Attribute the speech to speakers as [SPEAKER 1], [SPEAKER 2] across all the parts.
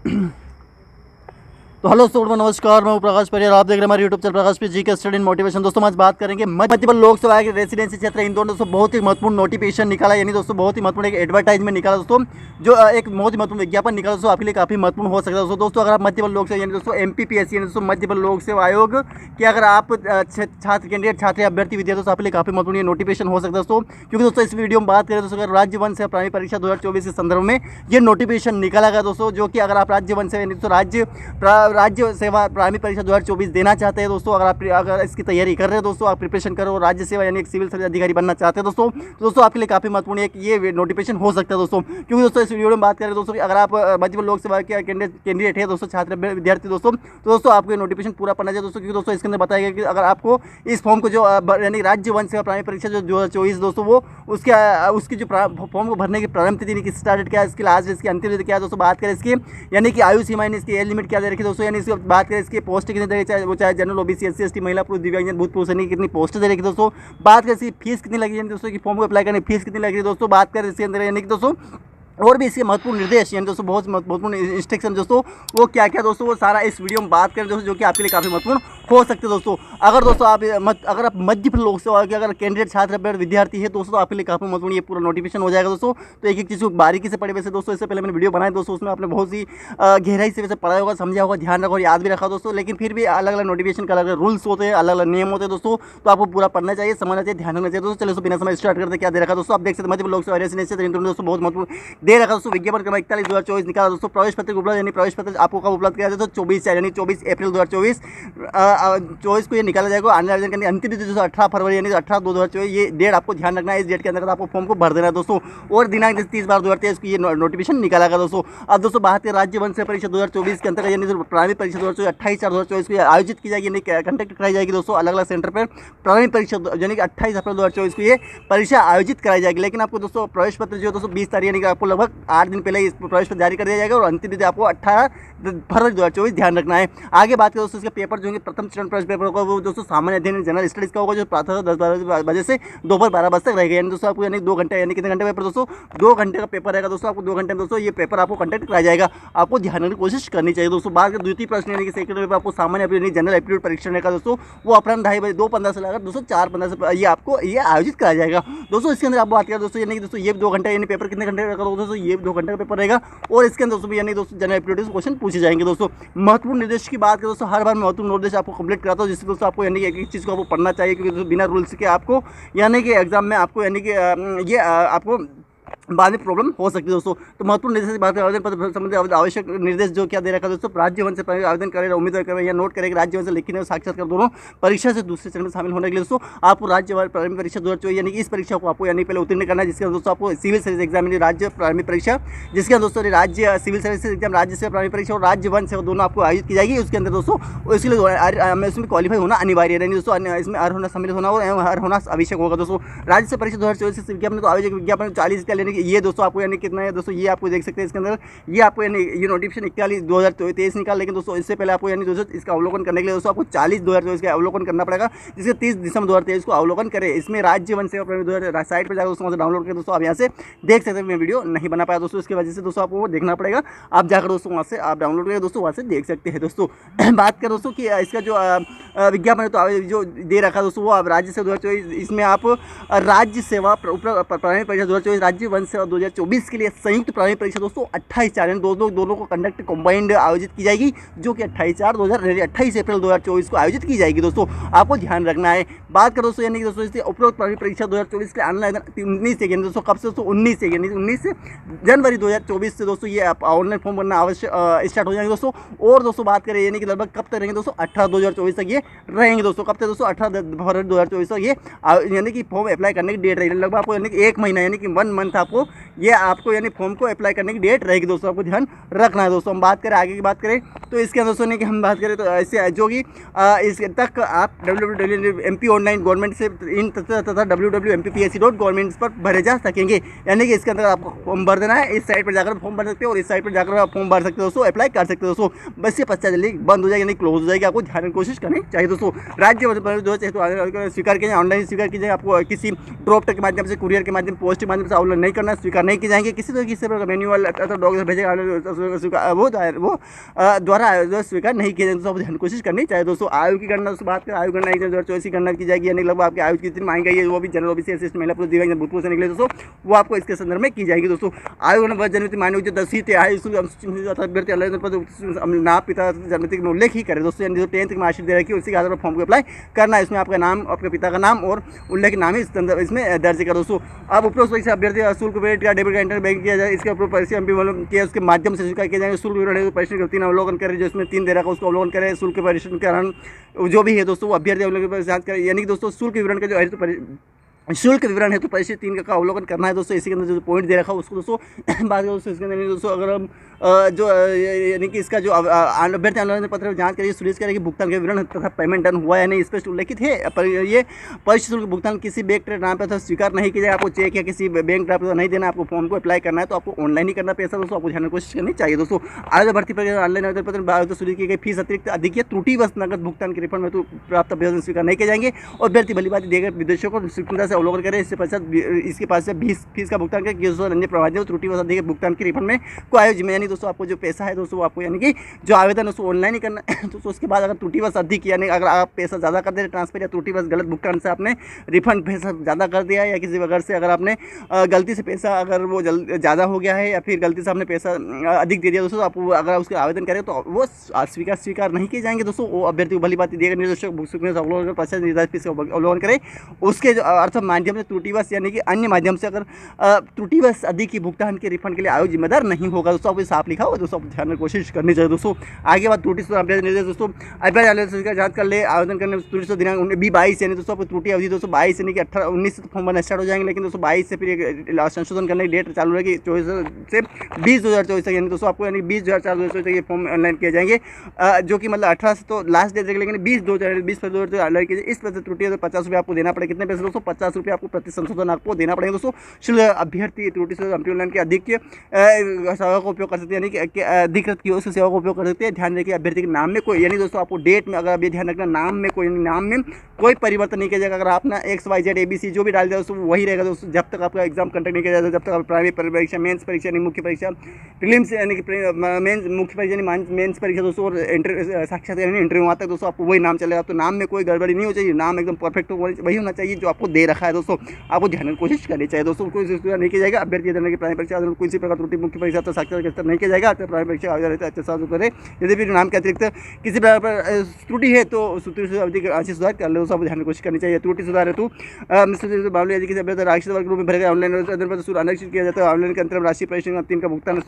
[SPEAKER 1] तो हेलो दोस्तों, नमस्कार। मैं हूं प्रकाश परियार। आप देख रहे हैं हमारे यूट्यूब चैनल प्रकाश पे जी के स्टडी इन मोटिवेशन। दोस्तों आज बात करेंगे मल्टीपल लोक सेवा के रेसिडेंसी क्षेत्र इंदौर। दोस्तों बहुत ही महत्वपूर्ण नोटिफिकेशन निकाला, यानी दोस्तों बहुत ही महत्वपूर्ण एक एडवर्टाइजमेंट निकाला दोस्तों, जो एक बहुत ही महत्वपूर्ण विज्ञापन निकाला दोस्तों, आपके लिए काफी महत्वपूर्ण हो सकता है दोस्तों। अगर आप मल्टीपल लोक सेवा यानी दोस्तों MPPSC यानी दोस्तों मल्टीपल लोक सेवा आयोग कि अगर आप छात्र कैंडिडेट छात्र अभ्यर्थी विद्यार्थी दोस्तों, आपके लिए काफी महत्वपूर्ण नोटिफिकेशन हो सकता है दोस्तों। क्योंकि दोस्तों इस वीडियो में बात करें दोस्तों, अगर राज्य वन सेवा प्राइमरी परीक्षा 2024 के संदर्भ में ये नोटिफिकेशन निकाला गया दोस्तों, जो कि अगर आप राज्य वन सेवा यानी दोस्तों राज्य सेवा प्राइमरी परीक्षा 2024 देना चाहते हैं दोस्तों, अगर इसकी तैयारी कर रहे हैं दोस्तों, आप प्रिपरेशन करो, राज्य सेवा यानी एक सिविल सर्विस अधिकारी बनना चाहते हैं दोस्तों, तो दोस्तों आपके लिए काफी महत्वपूर्ण एक ये नोटिफिकेशन हो सकता है दोस्तों। क्योंकि दोस्तों इस वीडियो में बात करें दोस्तों, अगर आप मल्टीपल लोक सेवा के कैंडिडेट है दोस्तों, छात्र विद्यार्थी दोस्तों, तो दोस्तों आपको ये नोटिफिकेशन पूरा पढ़ना चाहिए दोस्तों। क्योंकि दोस्तों इसके अंदर बताया गया कि अगर आपको इस फॉर्म को जो यानी राज्य वन सेवा प्राइमरी परीक्षा जो 2024 दोस्तों, वो उसकी जो फॉर्म को भरने की प्रारंभ तिथि की स्टार्ट डेट क्या है, इसकी लास्ट इसकी अंतिम तिथि क्या है दोस्तों। बात करें इसकी यानी कि आयु सीमा यानी इसकी एज लिमिट क्या दे रखी है दोस्तों, यानी इसकी बात करें इसकी पोस्ट कितनी चाहे जनरल OBC SC ST महिला पुरुष दिव्यांग भूतपूर्व सैनिक कितनी पोस्ट दे रखी दोस्तों। बात करें इसकी फीस कितनी लगी है दोस्तों, कि फॉर्म को अप्लाई करने फीस कितनी लगी है दोस्तों। बात करें इसके अंदर यानी कि दोस्तों और भी इसके महत्वपूर्ण निर्देश यानी दोस्तों बहुत महत्वपूर्ण इंस्ट्रक्शन दोस्तों, वो क्या क्या दोस्तों, वो सारा इस वीडियो में बात करें दोस्तों, जो कि आपके लिए काफ़ी महत्वपूर्ण हो सकते हैं दोस्तों। अगर दोस्तों अगर आप मध्य लोक सेवा के अगर कैंडिडेट छात्र विद्यार्थी है दोस्तों, आपके लिए काफ़ी महत्वपूर्ण ये पूरा नोटिफिकेशन हो जाएगा दोस्तों। तो एक एक चीज़ को बारीकी से पढ़े। वैसे दोस्तों इससे पहले मैंने वीडियो बनाया दोस्तों, उसमें आपने बहुत सी गहराई से वैसे पढ़ा होगा, समझा होगा, ध्यान रखा और याद भी रखा दोस्तों। लेकिन फिर भी अलग अलग नोटिफिकेशन का अलग अलग रूल्स होते हैं, अलग अलग नियम होते हैं दोस्तों, तो आपको पूरा पढ़ना चाहिए, समझना चाहिए, ध्यान रखना चाहिए दोस्तों। चलो बिना समय स्टार्ट करते क्या दे रखा दोस्तों, आप देख सकते मध्य लोक सेवा दोस्तों बहुत महत्वपूर्ण दे रखा दोस्तों। विज्ञापन 41/2024 निकाला दोस्तों। प्रवेश पत्र उपलब्ध यानी प्रवेश पत्र आपको कब उपलब्ध किया जाता है, 24 यानी 24 अप्रैल 2024 को ये निकाला जाएगा। आवेदन करने अंतिम तिथि दोस्तों 18 फरवरी यानी 18/2/2024, ये डेट आपको ध्यान रखना है। इस डेट के अंदर आपको फॉर्म को भर देना है दोस्तों। और दिनांक 30/12/2023 को ये नोटिफिकेशन निकाला गया दोस्तों। अब दोस्तों बात करें राज्य वन सेवा परीक्षा 2024 के अंतर्गत यानी प्राइमरी परीक्षा 28/4/2024 को आयोजित की जाएगी, कंडक्ट कराई जाएगी दोस्तों अलग अलग सेंटर पर। प्राइमरी परीक्षा यानी कि 28 अप्रैल 2024 को ये परीक्षा आयोजित कराई जाएगी। लेकिन आपको दोस्तों प्रवेश पत्र जो दोस्तों 20 तारीख यानी कि आपको लगभग 8 दिन पहले प्रवेश पत्र जारी कर दिया जाएगा और अंतिम तिथि आपको 18 फरवरी 2024 ध्यान रखना है। आगे बात करें दोस्तों इसके पेपर जो होंगे, प्रथम चरण प्रवेश पेपर होगा वो दोस्तों सामान्य अध्ययन जनरल स्टडीज का होगा, जो प्रातः 10 बजे से दोपहर 12 बजे तक रहेगा। यानी दोस्तों आपको यानी 2 घंटे यानी कितने घंटे पेपर दोस्तों, 2 घंटे का पेपर रहेगा दोस्तों। आपको 2 घंटे में दोस्तों ये पेपर आपको कंडक्ट कराया जाएगा, आपको ध्यान रखने की कोशिश करनी चाहिए दोस्तों। बात करें द्वितीय प्रश्न यानी कि सेकंड पेपर आपको सामान्य यानी जनरल एप्टीट्यूड परीक्षा रहेगा दोस्तों, वो अपराह्न 2:30 बजे 2:15 से लेकर दोस्तों 4:15 से ये आपको ये आयोजित कराया जाएगा दोस्तों। इसके अंदर आप बात करें दोस्तों यानी कि दोस्तों ये 2 घंटे यानी पेपर कितने घंटे रहेगा दोस्तों, ये 2 घंटे का पेपर रहेगा। और इसके अंदर दोस्तों यानी दोस्तों जनरल एप्टीट्यूड क्वेश्चन पूछे जाएंगे दोस्तों। महत्वपूर्ण निर्देश की बात करें दोस्तों, हर बार महत्वपूर्ण निर्देश आपको कंप्लीट कराता हूं, जिससे दोस्तों आपको यानी कि एक एक चीज़ को आपको पढ़ना चाहिए। क्योंकि बिना रूल्स के आपको यानी कि एग्जाम में आपको यानी कि ये आपको बाद में प्रॉब्लम हो सकती है दोस्तों। तो महत्वपूर्ण निर्देश की बात करें, आवेदन पत्र संबंधी आवश्यक निर्देश जो क्या दे रखा है दोस्तों, राज्य वन से आवेदन करें उम्मीदवार करें या नोट करें राज्य वन से लिखित और साक्षात्कार दोनों परीक्षा से दूसरे चरण में शामिल होने के लिए दोस्तों आपको राज्य प्राइमरी परीक्षा 2024 यानी कि इस परीक्षा को आपको यानी पहले उत्तीर्ण करना है, जिसके दोस्तों आपको सिविल सर्विस एग्जाम यानी राज्य प्राइमरी परीक्षा, जिसके दोस्तों राज्य सिविल सर्विस एग्जाम राज्य से प्राइमरी परीक्षा और राज्य वन से दोनों आपको आयोजित की जाएगी। उसके अंदर दोस्तों इसके लिए इसमें क्वालिफाई होना अनिवार्य है दोस्तों, इसमें अर्ह होना सम्मिलित होना और अर्ह होना आवश्यक होगा दोस्तों। राज्य से परीक्षा 2024 विज्ञापन तो आयोजक विज्ञापन 40 का लेने की ये दोस्तों आपको यानी कितना है दोस्तों, ये आपको देख सकते हैं इसके अंदर ये आपको यानी ये नोटिफिकेशन 41/2023 निकाल। लेकिन दोस्तों इससे पहले आपको यानी दोस्तों इसका अवलोकन करने के लिए दोस्तों आपको 40/2024 का अवलोकन करना पड़ेगा, जिसके 30 दिसंबर 2023 को अवलोकन करें। इसमें राज्य वन सेवा प्राइमरी साइट पर जाकर दोस्तों से डाउनलोड करें दोस्तों, आप यहाँ से देख सकते हैं। मैं वीडियो नहीं बना पाया दोस्तों, इसकी वजह से दोस्तों आपको वो देखना पड़ेगा, आप जाकर दोस्तों वहाँ से आप डाउनलोड करें दोस्तों, वहाँ से देख सकते हैं दोस्तों। बात करें दोस्तों कि इसका जो विज्ञापन है तो जो दे रखा दोस्तों, वो आप राज्य सेवा 2024 इसमें आप राज्य सेवा प्राइमरी परीक्षा 2024 राज्य वन सेवा 2024 के लिए संयुक्त प्राइमरी परीक्षा दोस्तों 28/4 यानी दोनों को कंडक्ट कंबाइंड आयोजित की जाएगी, जो कि 28 अप्रैल 2024 को आयोजित की जाएगी दोस्तों, आपको ध्यान रखना है। बात करो दोस्तों यानी कि दोस्तों इससे उपरोक्त प्राइमरी परीक्षा 2024 के ऑनलाइन 19 से दोस्तों कब से दोस्तों 19 से यानी 19 जनवरी 2024 से दोस्तों ये आप ऑनलाइन फॉर्म भरना आवश्यक स्टार्ट हो जाएंगे दोस्तों। और दोस्तों बात करें यानी कि लगभग कब तक रहेंगे दोस्तों, 18/2024 तक ये रहेंगे दोस्तों। कब तक दोस्तों, 18 फरवरी 2024 तक ये यानी कि फॉर्म अप्लाई करने की डेट रहेगी। लगभग आपको यानी कि 1 महीना यानी कि 1 मंथ आपको यानी फॉर्म को अप्लाई करने की डेट रहेगी दोस्तों, आपको ध्यान रखना है दोस्तों। हम बात करें आगे की बात करें तो इसके अंदर दोस्तों ने कि हम बात करें तो ऐसे जो कि इस तक आप www.mp ऑनलाइन गवर्नमेंट से इन तथा www.mppsc.government पर भरे जा सकेंगे। यानी कि इसके अंदर आपको फॉर्म भर देना है, इस साइट पर जाकर फॉर्म भर सकते हो और इस साइट पर जाकर आप फॉर्म भर सकते हो दोस्तों, अप्लाई कर सकते हो दोस्तों। बस ये 50 जल्दी बंद हो जाएगी यानी क्लोज हो जाएगी, आपको ध्यान की कोशिश करनी चाहिए दोस्तों। राज्य स्वीकार कीजिए, ऑनलाइन स्वीकार कीजिए, आपको किसी ड्रॉप के माध्यम से, कुरियर के माध्यम, पोस्ट के माध्यम से ऑनलाइन नहीं करना करना है, स्वीकार नहीं किए जाएंगे। किसी तो किसी प्रकार मैनुअल अथवा डॉक्यूमेंट भेजेगा वो द्वारा आयोजन स्वीकार नहीं किया जाएगा। दोस्तों ध्यान कोशिश करनी चाहिए। दोस्तों आयु की गणना दोस्तों बात करें, आयु गणना 2024 की गणना की जाएगी, यानी लगभग आपकी आयु कितनी मांगी गई है, वो भी जनरल ओबीसी एससी महिला पुरुष दिव्यांग भूतपूर्व से निकले दोस्तों, वो आपको इसके संदर्भ में की जाएगी। दोस्तों आयु गणना वर्ष जन्मतिथि मान्य जो 10वीं तिहाई अभ्यर्थी नाम पिता जन्मतिथि में उल्लेख ही करे दोस्तों, यानी जो 10th की मार्कशीट दे रखी है उसी के आधार पर फॉर्म को अप्लाई करना है। इसमें आपका नाम, आपके पिता का नाम और उल्लेख नाम ही इसमें दर्ज कर दोस्तों। अब उपरोक्त परीक्षा अभ्यर्थी शुल्क पेड का डेबिट का इंटर बैंक किया जाए, इसके ऊपर परीक्षा के उसके माध्यम से स्वीकार किया जाएगा। शुल्क विवरण परीक्षा का 3 अवलोकन करें, जो इसमें 3 दे रखा है उसको अवलोकन करें। शुल्क परीक्षण कारण जो भी है दोस्तों वो अभ्यर्थी अवलोकन जांच करें, यानी कि दोस्तों शुल्क विवरण का जो है शुल्क विवरण है तो परीक्षा 3 का अवलोकन करना है दोस्तों। इसी के अंदर जो पॉइंट दे रखा है उसको दोस्तों बात करें दोस्तों। इसके अंदर दोस्तों अगर हम जो यानी कि इसका जो अभ्यर्थी आवेदन पत्र जांच करिए, सुनिश्चित करें कि भुगतान के विवरण तथा पेमेंट डन हुआ है नहीं स्पष्ट उल्लेखित है। पर ये परीक्षा शुल्क भुगतान किसी बैंक ट्रांसफर पर स्वीकार नहीं किया जाए। आपको चेक या किसी बैंक ट्रांसफर नहीं देना, आपको फॉर्म को अप्लाई करना है तो आपको ऑनलाइन ही करना पैसा दोस्तों, आपको ध्यान में कोशिश करनी चाहिए दोस्तों। आवेदन भर्ती प्रक्रिया ऑनलाइन आवेदन पत्र सुनिश्चित की गई फीस अतिरिक्त अधिक या त्रुटिवश नकद भुगतान के रिफंड में तो प्राप्त अभ्यर्थी स्वीकार नहीं किए जाएंगे। और अभ्यर्थी भलीभांति देकर विदेशों को स्वीकृति से अवलोकन करें, इससे पश्चात इसके पास से 20 फीस का भुगतान करें, अन्य प्रभावित त्रुटिवश अधिक भुगतान के रिफंड में को आयोजित, यानी दोस्तों आपको जो पैसा है दोस्तों आपको यानी कि जो आवेदन है उसको ऑनलाइन ही करना है दोस्तों। उसके बाद अगर त्रुटिवश अधिक यानी अगर आप पैसा ज़्यादा कर दे रहे ट्रांसफर या त्रुटिवश गलत भुगतान से आपने रिफंड पैसा ज़्यादा कर दिया या किसी वजह से अगर आपने गलती से पैसा अगर वो ज़्यादा हो गया है या फिर गलती से आपने पैसा अधिक दे दिया दोस्तों, आप अगर उसके आवेदन करें तो वो स्वीकार नहीं किए जाएंगे दोस्तों। वो अभ्यर्थी को भली बात देकर निर्देशक अवलोकन पश्चात निर्धारित फीस का अवलोकन करें, उसके जो अर्थ माध्यम से त्रुटिवश यानी कि अन्य माध्यम से अगर त्रुटिवश अधिक की भुगतान के रिफंड के लिए आयोग जिम्मेदार नहीं होगा दोस्तों। आप साफ लिखा हुआ दोस्तों, आप ध्यान में कोशिश करनी चाहिए दोस्तों। आगे बात त्रुटि सुधार अभ्यर्थी निर्देश दोस्तों, अभ्यर्थी का जांच कर ले आवेदन करने त्रुटि से दिनांक 22 यानी दोस्तों आपको त्रुटि अवधि दोस्तों 22 यानी कि 19 से फॉर्म भरना स्टार्ट हो जाएंगे, लेकिन दोस्तों 22 से फिर संशोधन करने की डेट चालू रहेगी 24 से 20/2024 तक, यानी दोस्तों आपको यानी 20/4/2024 तक ये फॉर्म ऑनलाइन किए जाएंगे, जो कि मतलब 18 से तो लास्ट डेट रहेगी, लेकिन 20/20/2024 ऑनलाइन किए। इस पर त्रुटि है तो 50 रुपये आपको देना पड़ेगा। कितने पैसे दोस्तों? 50 रुपये आपको प्रति संशोधन आपको देना पड़ेगा दोस्तों। शुल्क अभ्यर्थी त्रुटि से ऑनलाइन के अधिक सेवा का उपयोग कर सकते हैं, यानी कि अधिकृत की उस सेवा का उपयोग कर सकते हैं। ध्यान रखिए अभ्यर्थी के नाम में कोई यानी दोस्तों आपको डेट में अगर अभी ध्यान रखना नाम में कोई परिवर्तन नहीं किया जाएगा। अगर आपने XYZ ABC जो भी डाल दिया दोस्तों वही रहेगा दोस्तों, जब तक आपका एग्जाम कंडक्ट नहीं किया जाएगा, जब तक आप प्राइमरी परीक्षा, मेंस परीक्षा यानी मुख्य परीक्षा, प्रीलिम्स यानी कि मेंस मुख्य परीक्षा यानी मेंस परीक्षा दोस्तों और साक्षात्कार यानी इंटरव्यू आता है दोस्तों, आपको वही नाम चलेगा। तो नाम में कोई गड़बड़ी नहीं हो चाहिए, नाम एकदम परफेक्ट वही होना चाहिए जो आपको दे रखा है दोस्तों। आपको ध्यान में कोशिश करनी चाहिए दोस्तों, कोई नहीं किया जाएगा। अभ्यर्थी की प्राइमरी परीक्षा किसी प्रकार त्रुटि मुख्य परीक्षा तो साक्षात्कार नहीं किया जाएगा। प्राइमरी परीक्षा करें, यदि फिर नाम के अतिरिक्त किसी प्रकार पर त्रुटि है तो त्रुटि अवधि का आंशिक सुधार कर लो, सब ध्यान में कोशिश करनी चाहिए। त्रुटि सुधार है तो मामले यदि किसी अभ्यर्थी आरक्षित वर्ग में भरेगा ऑनलाइन आरक्षित किया जाता है, ऑनलाइन के अंतर्गत राशि परीक्षा 3 का भुगतान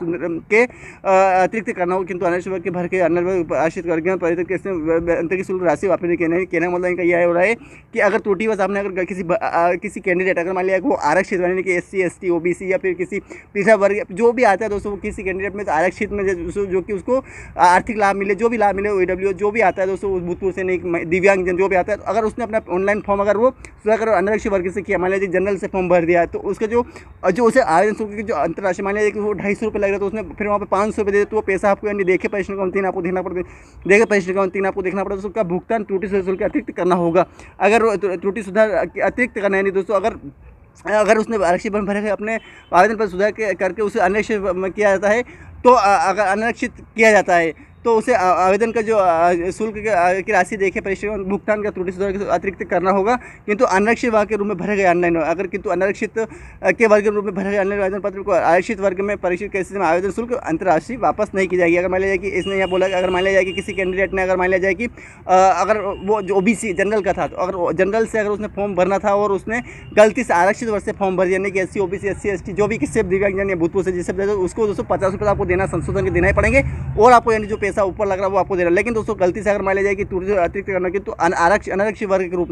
[SPEAKER 1] के अतिरिक्त करना हो, किंतु अनारक्षित वर्ग के भर के अन्य आश्रित वर्ग अंतर शुल्क राशि वापस नहीं कहना मतलब इनका यह हो रहा है कि अगर त्रुटिवश आपने अगर किसी कैंडिडेट अगर मान लिया वो आरक्षित यानी कि SC ST OBC या फिर किसी पिछड़ा वर्ग जो भी आता है दोस्तों, किसी कैंडिडेट में आरक्षित में जो कि उसको आर्थिक लाभ मिले, जो भी लाभ मिले OAW जो भी आता है दोस्तों, भूतपूर्व सैनिक दिव्यांगजन जो भी आता है, अगर उसने अपना ऑनलाइन फॉर्म अगर वो अगर अनारक्षित वर्ग से किया, मान लीजिए जनरल से फॉर्म भर दिया है तो उसके जो उसे आवेदन शुल्क की जो अंतरराशि मान लीजिए कि वो 250 रुपये लग रहा है तो उसने फिर वहाँ पे 500 रुपये दे तो वो पैसा आपको यानी देखे परीक्षा का 3 आपको देखना पड़ता है, देखे परीक्षा का 3 आपको देखना पड़ता है, उसका भुगतान त्रुटि शुल्क अतिरिक्त करना होगा। अगर त्रुटि सुधार अतिरिक्त करना है नहीं दोस्तों, अगर उसने आरक्षित भरे अपने आवेदन पर सुधार करके उसे अनारक्षित किया जाता है तो अगर अनारक्षित किया जाता है तो उसे आवेदन का जो शुल्क की राशि देखे परीक्षा भुगतान का त्रुटि सुधार अतिरिक्त करना होगा, किंतु अनारक्षित वर्ग के रूप में भरे गए ऑनलाइन अगर किंतु अनारक्षित के वर्ग के रूप में भरे गए ऑनलाइन आवेदन पत्र को आरक्षित वर्ग में परीक्षित के स्थिति में आवेदन शुल्क अंतरराशि वापस नहीं की जाएगी। अगर मान लिया जाए कि इसने यहाँ बोला कि अगर मान लिया जाए कि किसी कैंडिडेट ने अगर मान लिया जाए कि अगर वो जो OBC जनरल का था तो अगर जनरल से अगर उसने फॉर्म भरना था और उसने गलती से आरक्षित वर्ग से फॉर्म भर दिया, यानी कि SC OBC SC ST जो भी किससे दिव्यांगजन या भूतपूर्व से जिससे उसको दोस्तों 50 रुपये आपको देना संशोधन के देना ही पड़ेंगे और आपको यानी जो पैसा ऊपर लग रहा है वो आपको देना। लेकिन दोस्तों गलती से अगर मान लिया जाए कि त्रुटि अतिरिक्त करना की तो अनारक्षित वर्ग के रूप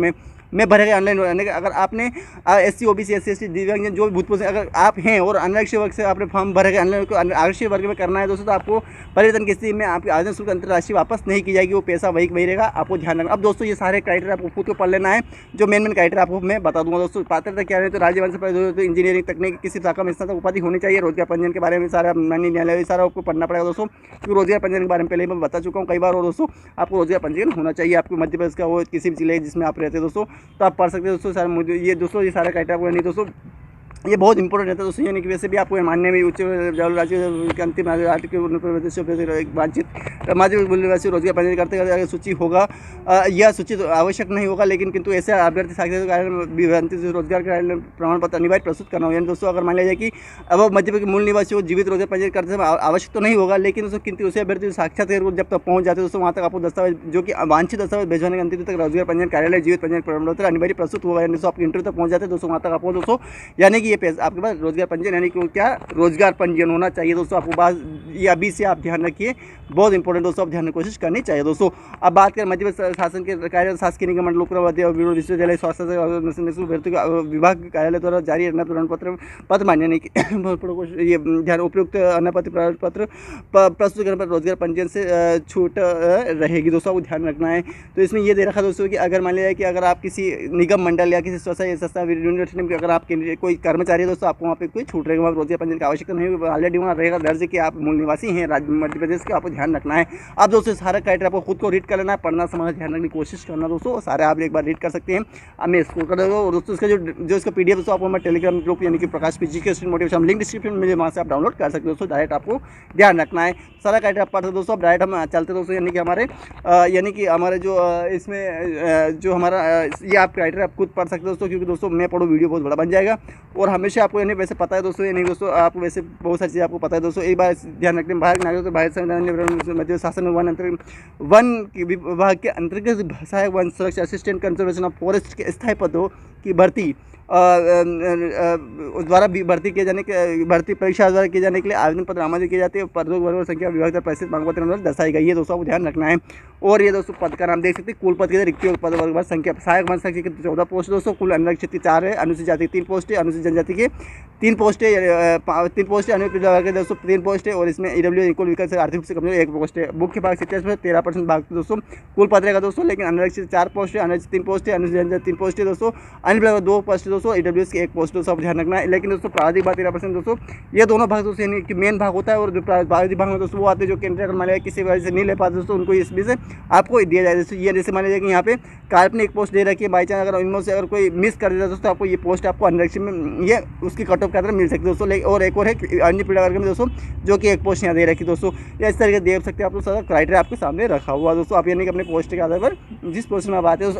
[SPEAKER 1] में भरे गए ऑनलाइन, अगर आपने SC OBC SC ST दिव्यांगजन जो भी भूतपूर्व से अगर आप हैं और अनारक्षित वर्ग से आपने फॉर्म भरे गए ऑनलाइन को आरक्षित वर्ग में करना है दोस्तों, तो आपको परिवर्तन की स्थिति में आपकी आवेदन शुल्क अंतरराशि वापस नहीं की जाएगी, वो पैसा वही रहेगा, आपको ध्यान रखना। अब दोस्तों ये सारे क्राइटेरिया आपको खुद को पढ़ लेना है, जो मेन क्राइटेरिया आपको मैं बता दूंगा दोस्तों। पात्रता क्या है तो राज्य वंश से इंजीनियरिंग तकनीक किसी शाखा में स्नातक उपाधि होनी चाहिए। रोजगार पंजीयन के बारे में सारा माननीय न्यायालय सारा आपको पढ़ना पड़ेगा दोस्तों, क्योंकि रोजगार पंजीयन के बारे में पहले मैं बता चुका हूँ कई बार। और दोस्तों आपको रोजगार पंजीयन होना चाहिए आपको मध्य प्रदेश का हो किसी भी जिले जिसमें आप रहते हैं दोस्तों, तो आप पढ़ सकते हैं दोस्तों। सारे ये दोस्तों ये सारा क्राइटेरिया आपको नहीं दोस्तों ये बहुत इंपॉर्टेंट रहता है दोस्तों, यानी कि वैसे भी आपको मानने में उच्च राज्य के अंतिम वांछित माध्यमिक मूल्यवासी रोजगार पंजीयन करते अगर सूची होगा, यह सूची तो आवश्यक नहीं होगा, लेकिन किंतु ऐसे अभ्यर्थी साक्षरता कार्यालय रोजगार कार्यालय प्रमाण पत्र अनिवार्य प्रस्तुत करना होगा। यानी दोस्तों अगर मान लिया जाए कि अब मध्य प्रदेश के मूल निवासी को जीवित रोजगार पंजीयन करते समय आवश्यक तो नहीं होगा, लेकिन दोस्तों किंतु उसे अभ्यर्थी साक्षात्कार जब तक पहुंच जाते हैं दोस्तों वहाँ तक आपको दस्तावेज जो कि वांछित दस्तावेज भेजवाने के अंतिम तक रोजगार पंजीयन कार्यालय जीवित पंजीयन प्रमाण पत्र अनिवार्य प्रस्तुत होगा। यानी दोस्तों आप इंटरव्यू तक पहुंच जाते हैं दोस्तों वहाँ तक आपको दोस्तों, यानी कि ये आपके पास रोजगार पंजीयन यानी कि क्या रोजगार पंजीयन होना चाहिए दोस्तों। आपको बात ये अभी से आप ध्यान रखिए, बहुत इंपॉर्टेंट दोस्तों, आप ध्यान की कोशिश करनी चाहिए दोस्तों। अब बात करें मध्य प्रदेश शासन के कार्यालय शासकीय निगम मंडल विश्वविद्यालय स्वास्थ्य विभाग कार्यालय द्वारा जारी प्रमाण पत्र मान्य नहीं ये ध्यान उपयुक्त अनापत्ति प्रमाण पत्र प्रस्तुत करने पर रोजगार पंजीयन से छूट रहेगी दोस्तों, आपको ध्यान रखना है। तो इसमें ये दे रखा दोस्तों कि अगर मान लिया कि अगर आप किसी निगम मंडल या किसी स्वयं संस्था यूनिवर्सिटी में अगर आपके कोई कर्मचारी है दोस्तों, आपको वहाँ पे कोई छूट रहेगा, वहाँ रोजगार पंजीयन की आवश्यकता नहीं होगी, ऑलरेडी वहाँ रहेगा दर्ज कि आप मूल निवासी हैं मध्य प्रदेश के, आपको ध्यान रखना है। आप दोस्तों सारा क्राइटेरिया आपको खुद को रीड कर लेना है, पढ़ना समझना ध्यान रखने की कोशिश करना दोस्तों, सारे आप एक बार रीड कर सकते हैं। अब मैं इसको कर दूँगा और दोस्तों इसका जो इसका PDF दोस्तों आपको मैं टेलीग्राम ग्रुप यानी कि प्रकाश PG के स्टूडेंट मोटिवेशन लिंक डिस्क्रिप्शन में वहाँ से आप डाउनलोड कर सकते हो दोस्तों। डायरेक्ट आपको ध्यान रखना है, सारा क्राइटेरिया आप पढ़ते दोस्तों। अब डायरेक्ट हम चलते दोस्तों, यानी कि हमारे जो इसमें जो हमारा ये आप क्राइटेरिया आप खुद पढ़ सकते हो दोस्तों, क्योंकि दोस्तों मैं पढ़ो वीडियो बहुत बड़ा बन जाएगा और हमेशा आपको यानी वैसे पता है दोस्तों, यानी दोस्तों आपको वैसे बहुत सारी चीज़ें आपको पता है दोस्तों। एक बार ध्यान रखते हैं, भारत नागरिक तो भारत संविधान मध्य शासन वन विभाग के अंतर्गत सहायक वन सुरक्षा असिस्टेंट कंजर्वेशन ऑफ फॉरेस्ट के स्थायी पदों की भर्ती द्वारा भर्ती किए जाने के भर्ती परीक्षा द्वारा किए जाने के लिए आवेदन पत्र आमंत्रित किए जाते हैं। पदों वर्ग संख्या विभाग द्वारा प्रस्तुत मांग पत्र नंबर दर्शाई गई है दोस्तों, आपको ध्यान रखना है। और ये दोस्तों पद का नाम देख सकते हैं, कुल पद के रिक्ति पद वर्ग संख्या सहायक वन संख्या की 14 पोस्ट दोस्तों, कुल अनारक्षित की 4 है, अनुसूचित जाति की 3 पोस्ट है, अनुसूचित जनजाति के 3 पोस्ट है, 3 पोस्ट है, अनुसूचित वर्ग के दोस्तों 3 पोस्ट है, और इसमें EWS कुल विकल्प से आर्थिक रूप से कमजोर 1 पोस्ट है। मुख्य भाग 70% 13% भाग दोस्तों कुल पद रहेगा दोस्तों, लेकिन अनारक्षित 4 पोस्ट है, अनुसूचित 3 पोस्ट है, अनुसूचित जनजाति 3 पोस्ट है दोस्तों, अन्य 2 पोस्ट है दोस्तों, EWS की 1 पोस्ट दोस्तों, आप ध्यान रखना है। लेकिन दोस्तों प्राधिक भाग 13% दोस्तों, ये दोनों भाग दोस्तों यानी कि मेन भाग होता है, और जो प्राधिक भाग में दोस्तों वो आते हैं जो कैंडिडेट मान लिया किसी वजह से नहीं ले पाते दोस्तों, उनको इसमें से आपको दिया जाए। ये जैसे मान लीजिए कि यहाँ पे काल्पनिक पोस्ट दे रखी है, बाई चांस अगर इनमें से अगर कोई मिस कर देता है दोस्तों, आपको ये पोस्ट आपको अनारक्षित में ये उसकी कट ऑफ के अंदर मिल सकती है दोस्तों। और एक और है अन्य पीड़ा वर्ग में दोस्तों, जो कि 1 पोस्ट यहाँ दे रखी दोस्तों, या इस तरीके देख सकते हैं आप लोग, सारा क्राइटेरिया आपके सामने रखा हुआ दोस्तों। आप यानी कि अपने पोस्ट के आधार पर जिस पोस्ट में आप आते हैं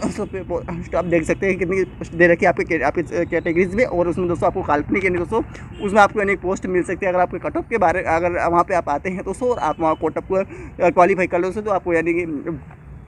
[SPEAKER 1] आप देख सकते हैं कितनी पोस्ट दे रखी है आपकी कैटेगरीज में, और उसमें दोस्तों आपको काल्पनिक यानी दोस्तों उसमें आपको यानी पोस्ट मिल सकती है। अगर आपके कट ऑफ के बारे अगर वहाँ पे आप आते हैं दोस्तों और आप वहाँ कट ऑफ को क्वालिफाई कर लो तो आपको यानी कि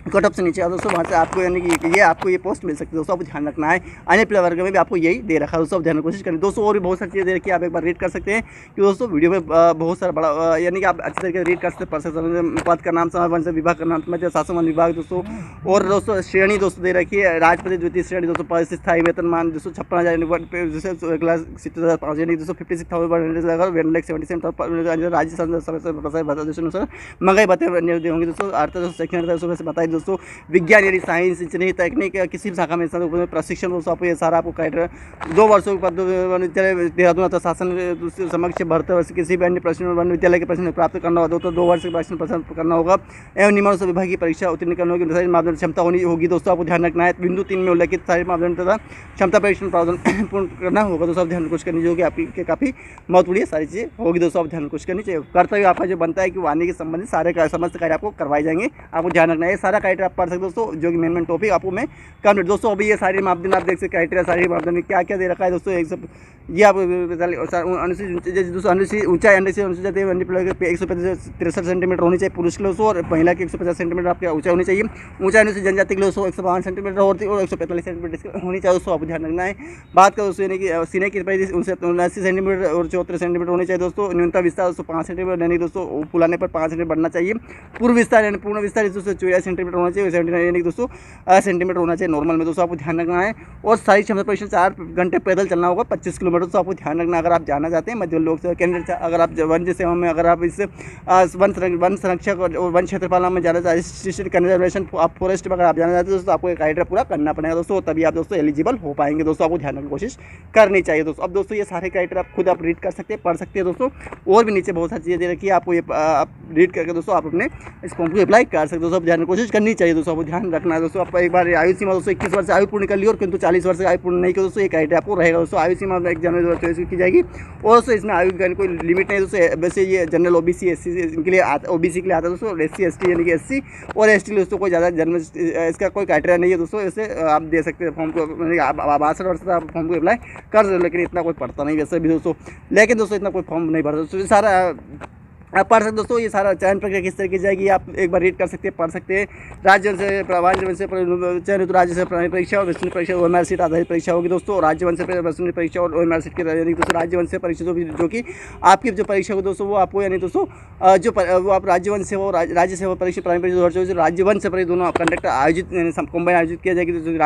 [SPEAKER 1] कट ऑफ से नीचे आता दोस्तों, वहाँ से आपको यानी कि ये आपको ये पोस्ट मिल सकती है दोस्तों, आपको ध्यान रखना है। अन्य प्ले वर्ग में भी आपको यही दे रखा है दोस्तों, आप ध्यान कोशिश करें दोस्तों। और भी बहुत सारी चीज़ें दे रखी है, आप एक बार रीड कर सकते हैं कि दोस्तों वीडियो में बहुत सारा बड़ा यानी कि आप अच्छी तरीके से रीड कर सकते हैं, पढ़ सकते हैं। पद का नाम समय वन से विभाग का नाम मध्य शासन वन विभाग दोस्तों, और दोस्तों श्रेणी दोस्तों दे रखी है, राजपति द्वितीय श्रेणी दोस्तों, पद स्थायी वेतनमान दोस्तों 56,000 जैसे क्लास 70,500 यानी दोस्तों 56,177 राज्य महंगाई बातें होंगी दोस्तों। आर्थिक शैक्षणिक से बताइए दोस्तों, विज्ञान यानी साइंस इंजीनियरिंग तकनीक किसी भी शाखा में प्रशिक्षण दोस्तों आपको ये सारा आपको क्राइटेरिया 2 वर्षों के पद देहरादून अथवा शासन समक्ष भरते वर्ष किसी भी अन्य प्रश्न वन विद्यालय के प्रश्न प्राप्त करना होगा दोस्तों, 2 वर्ष के प्रश्न प्राप्त करना होगा एवं निम्न विभाग की परीक्षा उत्तीर्ण करने होगी, सारी मापदंड क्षमता होनी होगी दोस्तों, आपको ध्यान रखना है। बिंदु 3 में उल्लेखित सारे मापदंड तथा क्षमता परीक्षण प्रावधान पूर्ण करना होगा दोस्तों, आप ध्यान कुछ करनी होगी, आपकी काफ़ी महत्वपूर्ण सारी चीज़ें होगी दोस्तों, आप ध्यान कुछ करनी चाहिए। कर्तव्य आपका जो बनता है कि वाणी के संबंधित सारे समस्त कार्य आपको करवाए जाएंगे, आपको ध्यान रखना है। सारा क्राइटेरिया आप पढ़ सकते दोस्तों, जो कि मेन टॉपिक आपको मैं कंप्लीट दोस्तों। अभी ये सारे मापदंड आप देख सकते क्राइटेरिया, सारे मापदंड क्या क्या दे रखा है दोस्तों, एक सब ये आप अनुसूचित ऊंचाई अनुसूचित 163 सेंटीमीटर होनी चाहिए पुरुष के लिए और महिला की 150 सेंटीमीटर आपकी ऊंचाई होनी चाहिए। ऊंचाई अनुसूचित जनजाति के लिए 105 सेंटीमीटर और 145 सेंटीमीटर होनी चाहिए दोस्तों, आपको ध्यान रखना है। बात करो दोस्तों यानी कि सीने की 79 सेंटीमीटर और 74 सेंटीमीटर होनी चाहिए दोस्तों। न्यूनतम विस्तार 5 सेंटीमीटर यानी दोस्तों फुलाने पर 5 सेंटीमीटर बढ़ना चाहिए। पूर्ण विस्तार यानी पूर्ण विस्तार दोस्तों 84 सेंटीमीटर होना चाहिए, 79 यानी दोस्तों सेंटीमीटर होना चाहिए नॉर्मल में दोस्तों, आपको ध्यान रखना है। और सारी क्षमता परीक्षण 4 घंटे पैदल चलना होगा 25 किलोमीटर दोस्तों, आपको ध्यान रखना। अगर आप जाना चाहते हैं मध्य लोक सेवा कैंडिडेट, अगर आप वन सेवा में अगर आप इस वन संरक्षक और वन क्षेत्रपालन में जाना चाहते कंजर्वेशन आप फॉरेस्ट में अगर आप जाना चाहते हैं दोस्तों, आपको एक क्राइटेरिया पूरा करना पड़ेगा दोस्तों, तभी आप दोस्तों एलिजिबल हो पाएंगे दोस्तों, आपको ध्यान रखने की कोशिश करनी चाहिए दोस्तों। अब दोस्तों ये सारे क्राइटेरिया आप खुद आप रीड कर सकते हैं, पढ़ सकते हैं दोस्तों, और भी नीचे बहुत सारी चीज़ें दे रखी है, आपको ये आप रीड करके दोस्तों आप अपने इस फॉर्म को अप्लाई कर सकते हो दोस्तों, ध्यान रखने की कोशिश करनी चाहिए दोस्तों, आपको ध्यान रखना है दोस्तों। आप एक बार आयु सीमा दोस्तों 21 वर्ष आयु पूर्ण कर ली और किंतु 40 वर्ष आयु पूर्ण नहीं की दोस्तों, ये क्राइटेरिया आपको रहेगा दोस्तों। आयु सीमा 1 जनवरी 2024 की जाएगी और दोस्तों इसमें आयु का कोई लिमिट नहीं दोस्तों। वैसे ये जनरल ओबीसी एससी इनके लिए ओबीसी के लिए आता है दोस्तों, एससी एसटी यानी कि एससी और एसटी दोस्तों कोई ज़्यादा जन्म इसका कोई क्राइटेरिया नहीं है दोस्तों। इसे आप दे सकते हैं फॉर्म को, 62 वर्ष तक आप फॉर्म को अप्लाई कर सकते हो, लेकिन इतना कोई पड़ता नहीं वैसे भी दोस्तों। लेकिन दोस्तों इतना कोई फॉर्म नहीं भरता दोस्तों, सारा आप पढ़ सकते दोस्तों। ये सारा चयन प्रक्रिया किस तरीके की जाएगी आप एक बार रीड कर सकते हैं, पढ़ सकते हैं। राज्य से चयन हेतु राज्य से प्रारंभिक परीक्षा और वैष्णव परीक्षा ओएमआर सीट आधारित परीक्षा होगी दोस्तों। राज्य वन से वैष्णव परीक्षा और ओएमआर सीट की यानी दोस्तों राज्य वन से परीक्षा जो कि आपकी जो परीक्षा हो दोस्तों वो आपको यानी दोस्तों वो आप राज्य वन से हो राज्य सेवा परीक्षा प्रारंभिक परीक्षा 2024 राज्य वन से परीक्षा दोनों कंडक्ट आयोजित कंबाइन आयोजित किया जाएगी दोस्तों।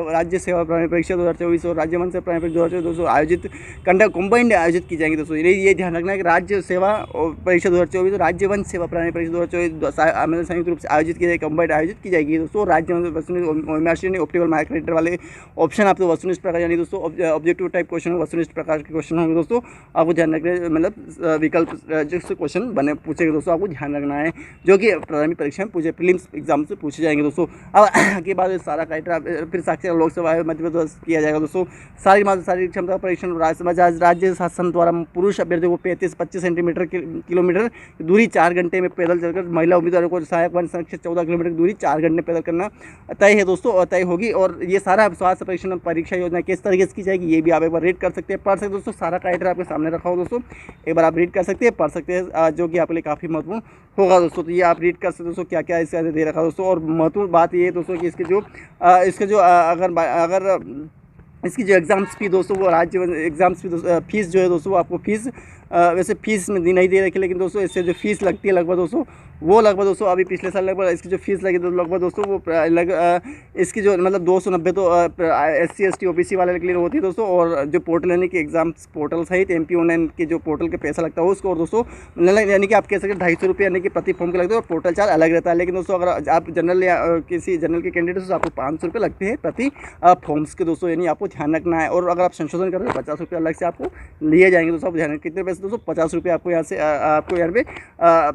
[SPEAKER 1] राज्य सेवा प्रारंभिक परीक्षा 2024 और राज्य वन से प्रारंभिक 2024 दोस्तों आयोजित कंडक्ट कंबाइंड आयोजित की जाएंगी दोस्तों। ये ध्यान रखना है कि राज्य सेवा परीक्षा 2024 राज्य वन सेवा प्रारंभिक परीक्षा 2024 संयुक्त रूप से आयोजित की जाएगी, कंबाइंड आयोजित की जाएगी दोस्तों। राज्य वस्तुनिष्ठ ऑप्टिकल माइक्रोमीटर वाले ऑप्शन आपको वस्तुनिष्ठ प्रकार यानी दोस्तों ऑब्जेक्टिव टाइप क्वेश्चन वस्तुनिष्ठ प्रकार के क्वेश्चन होंगे दोस्तों। आपको ध्यान रखना मतलब विकल्प जो क्वेश्चन बने पूछेंगे दोस्तों, आपको ध्यान रखना है जो कि प्रारंभिक परीक्षा में पूछे प्रीलिम्स एग्जाम से पूछे जाएंगे दोस्तों। अब के बाद सारा क्राइटेरिया फिर साक्षर लोकसभा मध्य प्रदेश किया जाएगा दोस्तों। शारीरिक क्षमता परीक्षण राज्य शासन द्वारा पुरुष अभ्यर्थियों को 35-25 सेंटीमीटर किलोमीटर दूरी 4 घंटे में पैदल चलकर, महिला उम्मीदवारों को सहायक वन संरक्षित 14 किलोमीटर की दूरी 4 घंटे पैदल करना तय है दोस्तों और तय होगी। और ये सारा स्वास्थ्य परीक्षण परीक्षा योजना किस तरीके से की जाएगी ये भी आप एक बार रीड कर सकते हैं, पढ़ सकते हैं दोस्तों। सारा क्राइटेरिया आपके सामने रखा हो दोस्तों, एक बार आप रीड कर सकते हैं, पढ़ सकते हैं, जो कि आपके लिए काफ़ी महत्वपूर्ण होगा दोस्तों। तो ये आप रीड कर सकते हैं दोस्तों क्या क्या इसके अंदर दे रखा दोस्तों। और महत्वपूर्ण बात ये है दोस्तों कि इसके जो अगर इसकी जो एग्ज़ाम्स फी दोस्तों वो राज्य एग्ज़ाम्स फी फीस जो है दोस्तों वो आपको फीस वैसे फीस में नहीं दे रखी, लेकिन दोस्तों इससे जो फीस लगती है लगभग दोस्तों अभी पिछले साल लगभग इसकी जो फीस लगी तो लगभग दोस्तों वो इसकी जो मतलब 290 तो SC ST OBC वाले के लिए होती है दोस्तों। और जो पोर्टल यानी कि एग्जाम्स पोर्टल सहित MP ऑनलाइन के जो पोर्टल के पैसा लगता है उसको और दोस्तों यानी कि आप कह सकते हैं 250 रुपये यानी कि प्रति फॉर्म के लगते हैं और पोर्टल चार्ज अलग रहता है। लेकिन दोस्तों अगर आप जनरल या किसी जनरल के कैंडिडेट से आपको 500 रुपये लगते हैं प्रति फॉर्म्स के दोस्तों, यानी आपको ध्यान रखना है। और अगर आप संशोधन कर रहे हैं 50 रुपये अलग से आपको लिए जाएंगे दोस्तों। आप ध्यान कितने पैसे दोस्तों 50 रुपये आपको यहाँ से आपको यहाँ पे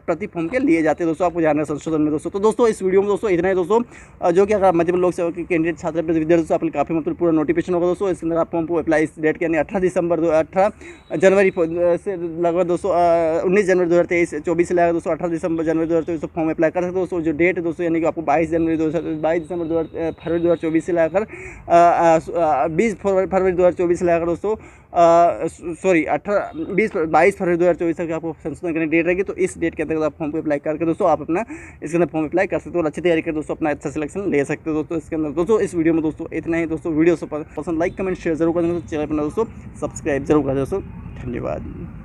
[SPEAKER 1] प्रति फॉर्म के लिए जाते हैं दोस्तों, आपको ध्यान रखना संशोधन में दोस्तों। तो दोस्तों इस वीडियो में दोस्तों इतना ही दोस्तों, जो कि अगर मध्य प्रदेश लोक सेवा के कैंडिडेट छात्र विद्यार्थी आपके काफ़ी मतलब पूरा नोटिफिकेशन होगा दोस्तों। इसके अंदर आप फॉर्म को अप्लाई इस डेट के यानी 18 जनवरी से लगभग दोस्तों 19 जनवरी 2023-24 से लगभग दोस्तों 18 जनवरी 2024 फॉर्म अप्लाई कर सकते हैं दोस्तों। जो डेट है दोस्तों यानी कि आपको 22 दिसंबर फरवरी 2024 से लेकर 20 फरवरी 2024 से लेकर दोस्तों 22 फरवरी 2024 तक आपको संशोधन करने डेट रहेगी। तो इस डेट के अंतर्गत आप फॉर्म को अप्लाई करके दोस्तों आप अपना इसके अंदर फॉर्म अप्लाई कर सकते हो और अच्छी तैयारी कर दोस्तों अपना अच्छा सिलेक्शन ले सकते हो दोस्तों। इसके अंदर दोस्तों इस वीडियो में दोस्तों इतना ही दोस्तों। वीडियो पसंद लाइक कमेंट शेयर जरूर कर दोस्तों, चैनल पर दोस्तों सब्सक्राइब जरूर कर दोस्तों। धन्यवाद।